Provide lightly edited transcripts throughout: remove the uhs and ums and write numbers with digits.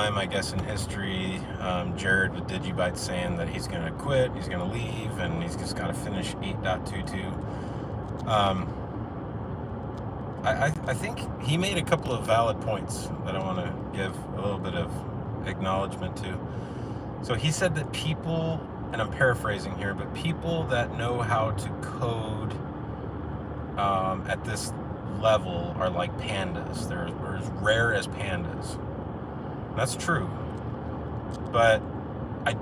time, I guess, in history, Jared with DigiByte saying that he's going to quit, he's going to leave, and he's just got to finish 8.22. I think he made a couple of valid points that I want to give a little bit of acknowledgement to. So he said that people, and I'm paraphrasing here, but people that know how to code at this level are like pandas. They're as rare as pandas. That's true. But I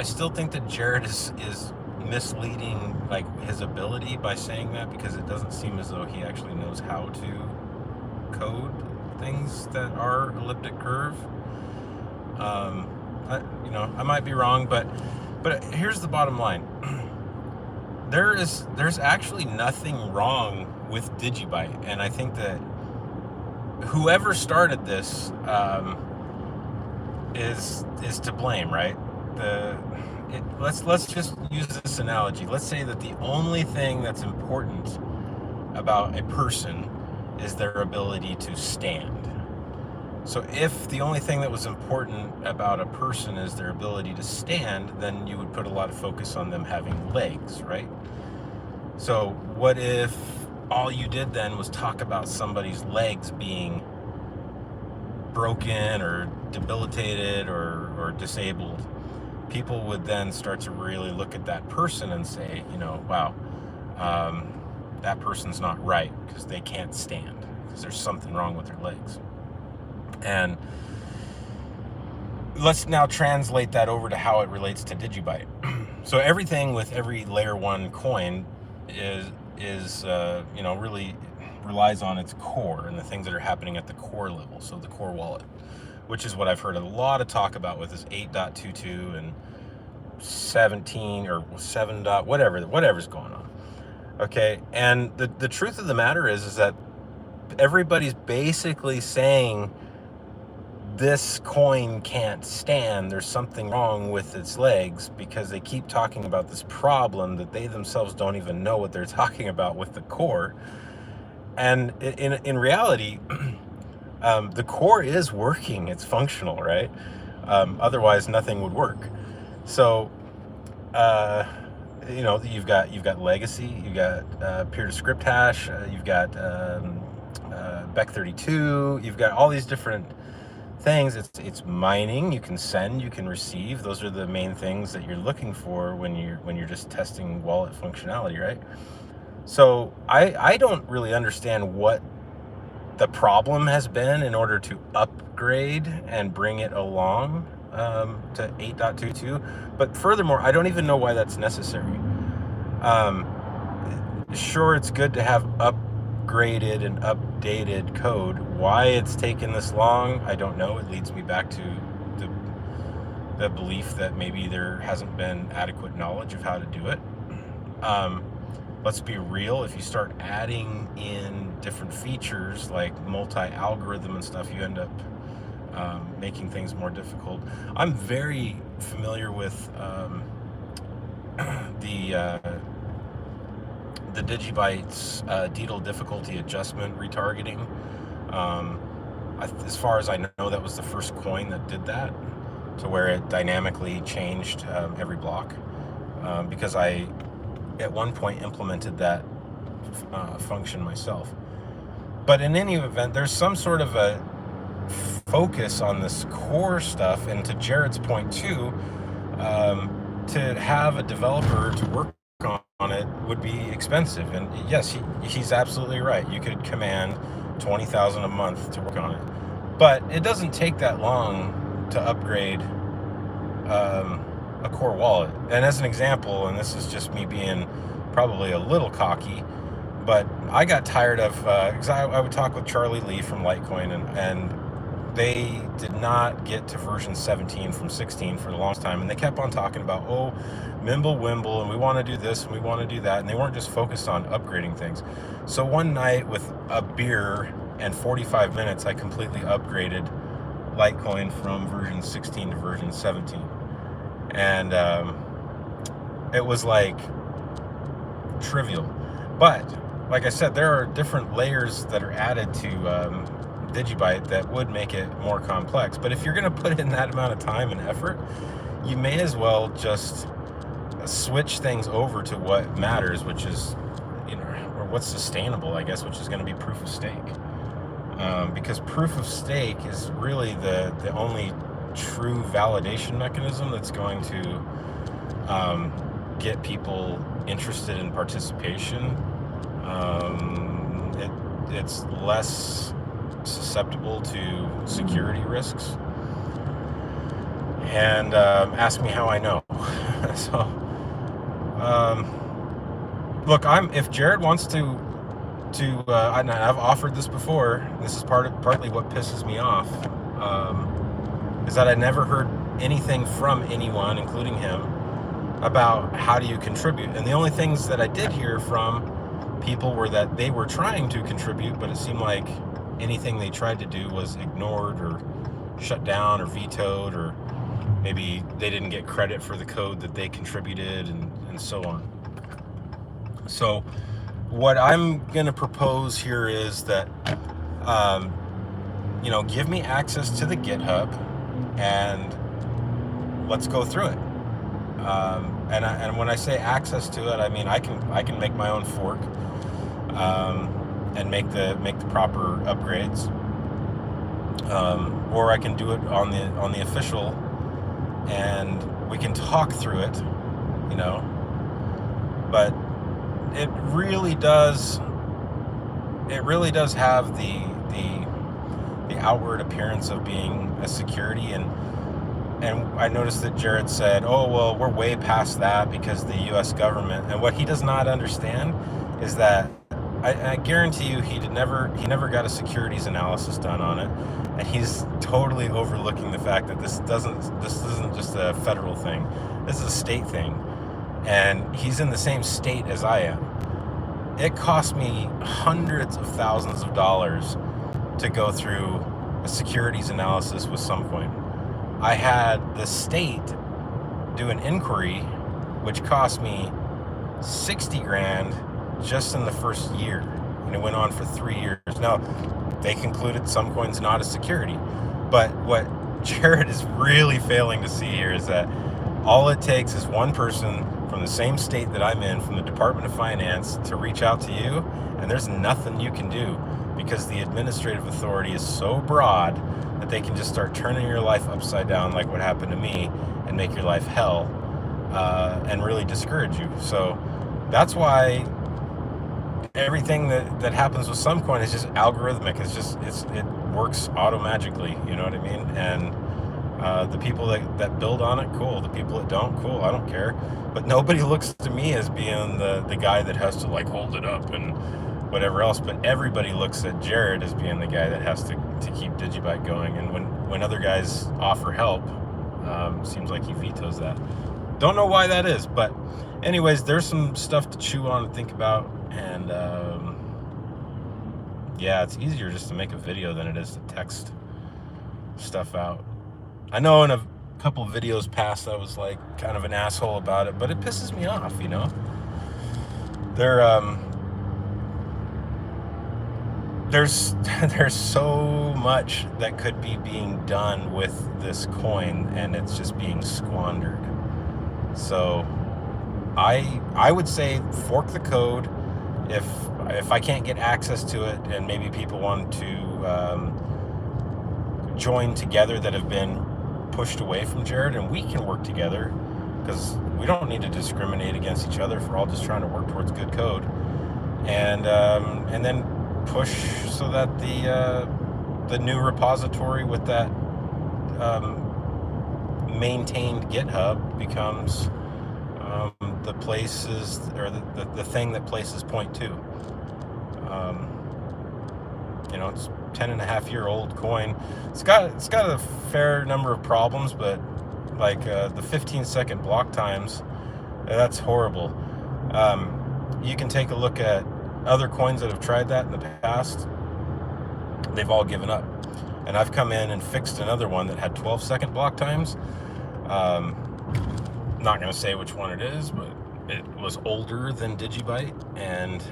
still think that Jared is misleading like his ability by saying that, because it doesn't seem as though he actually knows how to code things that are elliptic curve. I might be wrong, but here's the bottom line. There's actually nothing wrong with DigiByte, and I think that whoever started this is to blame, right? Let's just use this analogy. Let's say that the only thing that's important about a person is their ability to stand. So if the only thing that was important about a person is their ability to stand, then you would put a lot of focus on them having legs, right? So what if all you did then was talk about somebody's legs being broken or debilitated or disabled? People would then start to really look at that person and say, wow, that person's not right because they can't stand, because there's something wrong with their legs. And let's now translate that over to how it relates to DigiByte. So everything with every layer 1 coin is really relies on its core and the things that are happening at the core level. So the core wallet, which is what I've heard a lot of talk about with this 8.22 and 17 or 7. Whatever's going on. Okay, and the truth of the matter is that everybody's basically saying this coin can't stand, there's something wrong with its legs, because they keep talking about this problem that they themselves don't even know what they're talking about with the core. And in reality, the core is working, it's functional, right? Otherwise nothing would work. So you've got legacy, you've got peer-to-script hash, you've got Bec32, you've got all these different things. It's mining. You can send, you can receive. Those are the main things that you're looking for when you're just testing wallet functionality, right? So I don't really understand what the problem has been in order to upgrade and bring it along to 8.22. But furthermore, I don't even know why that's necessary. Sure, it's good to have upgraded and updated code. Why it's taken this long, I don't know. It leads me back to the belief that maybe there hasn't been adequate knowledge of how to do it. Let's be real, if you start adding in different features like multi-algorithm and stuff, you end up making things more difficult. I'm very familiar with the DigiByte's DDL difficulty adjustment retargeting. As far as I know, that was the first coin that did that, to where it dynamically changed every block, because I at one point implemented that function myself. But in any event, there's some sort of a focus on this core stuff, and to Jared's point too, to have a developer to work on it would be expensive. And yes, he's absolutely right. You could command $20,000 a month to work on it, but it doesn't take that long to upgrade a core wallet. And as an example, and this is just me being probably a little cocky, but I got tired of, because I would talk with Charlie Lee from Litecoin, and they did not get to version 17 from 16 for the longest time, and they kept on talking about, oh, Mimble Wimble, and we want to do this and we want to do that, and they weren't just focused on upgrading things. So one night with a beer and 45 minutes, I completely upgraded Litecoin from version 16 to version 17, and it was like trivial. But like I said, there are different layers that are added to DigiByte that would make it more complex. But if you're going to put in that amount of time and effort, you may as well just switch things over to what matters, which is, or what's sustainable, I guess, which is going to be proof of stake. Because proof of stake is really the only true validation mechanism that's going to get people interested in participation. It's less susceptible to security risks. And ask me how I know. So, look, if Jared wants to, and I've offered this before. This is partly what pisses me off, is that I never heard anything from anyone, including him, about how do you contribute. And the only things that I did hear from people were that they were trying to contribute, but it seemed like anything they tried to do was ignored or shut down or vetoed, or maybe they didn't get credit for the code that they contributed, and so on. So what I'm going to propose here is that, give me access to the GitHub and let's go through it. And when I say access to it, I mean I can make my own fork, and make the proper upgrades, or I can do it on the official, and we can talk through it, But it really does have the outward appearance of being a security, and I noticed that Jared said, oh, well, we're way past that because the U.S. government, and what he does not understand is that I guarantee you he never got a securities analysis done on it, and he's totally overlooking the fact that this isn't just a federal thing. This is a state thing, and he's in the same state as I am. It cost me hundreds of thousands of dollars to go through a securities analysis with SumCoin. I had the state do an inquiry, which cost me 60 grand just in the first year, and it went on for 3 years. Now, they concluded SumCoin's not a security, but what Jared is really failing to see here is that all it takes is one person from the same state that I'm in, from the Department of Finance, to reach out to you, and there's nothing you can do, because the administrative authority is so broad that they can just start turning your life upside down, like what happened to me, and make your life hell, and really discourage you. So that's why everything that happens with SumCoin is just algorithmic. It works auto-magically, you know what I mean? And the people that build on it, cool. The people that don't, cool. I don't care. But nobody looks to me as being the guy that has to hold it up and whatever else. But everybody looks at Jared as being the guy that has to keep DigiByte going. And when other guys offer help, seems like he vetoes that. Don't know why that is, but anyways, there's some stuff to chew on and think about. And yeah, it's easier just to make a video than it is to text stuff out. I know in a couple of videos past I was kind of an asshole about it, but it pisses me off, There's so much that could be being done with this coin, and it's just being squandered. So I would say fork the code if I can't get access to it, and maybe people want to join together that have been pushed away from Jared, and we can work together, because we don't need to discriminate against each other if we're all just trying to work towards good code, and then push so that the new repository with that maintained GitHub becomes the places, or the thing that places point to. It's 10.5-year-old coin. It's got a fair number of problems, but the 15-second block times, that's horrible. You can take a look at other coins that have tried that in the past. They've all given up, and I've come in and fixed another one that had 12-second block times. Not going to say which one it is, but it was older than DigiByte, and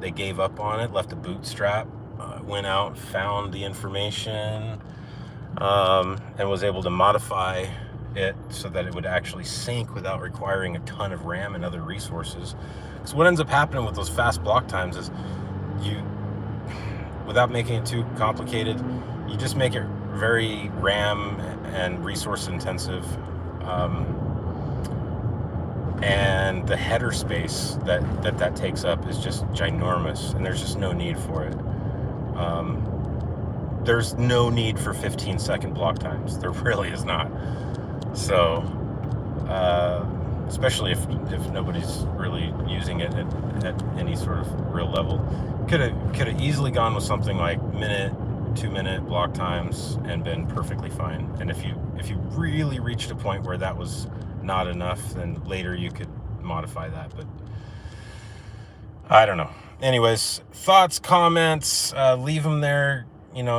they gave up on it, left a bootstrap. It went out, found the information, and was able to modify it so that it would actually sync without requiring a ton of RAM and other resources. Because what ends up happening with those fast block times is you, without making it too complicated, you just make it very RAM and resource intensive. And the header space that takes up is just ginormous, and there's just no need for it. There's no need for 15-second block times. There really is not. So, especially if nobody's really using it at any sort of real level, could have easily gone with something like minute, 2-minute block times and been perfectly fine. And if you really reached a point where that was not enough, then later you could modify that. But I don't know. Anyways, thoughts, comments, leave them there.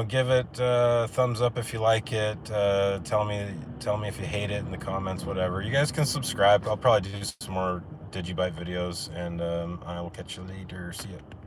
Give it a thumbs up if you like it. Tell me if you hate it in the comments, whatever. You guys can subscribe. I'll probably do some more DigiByte videos, and I will catch you later. See ya.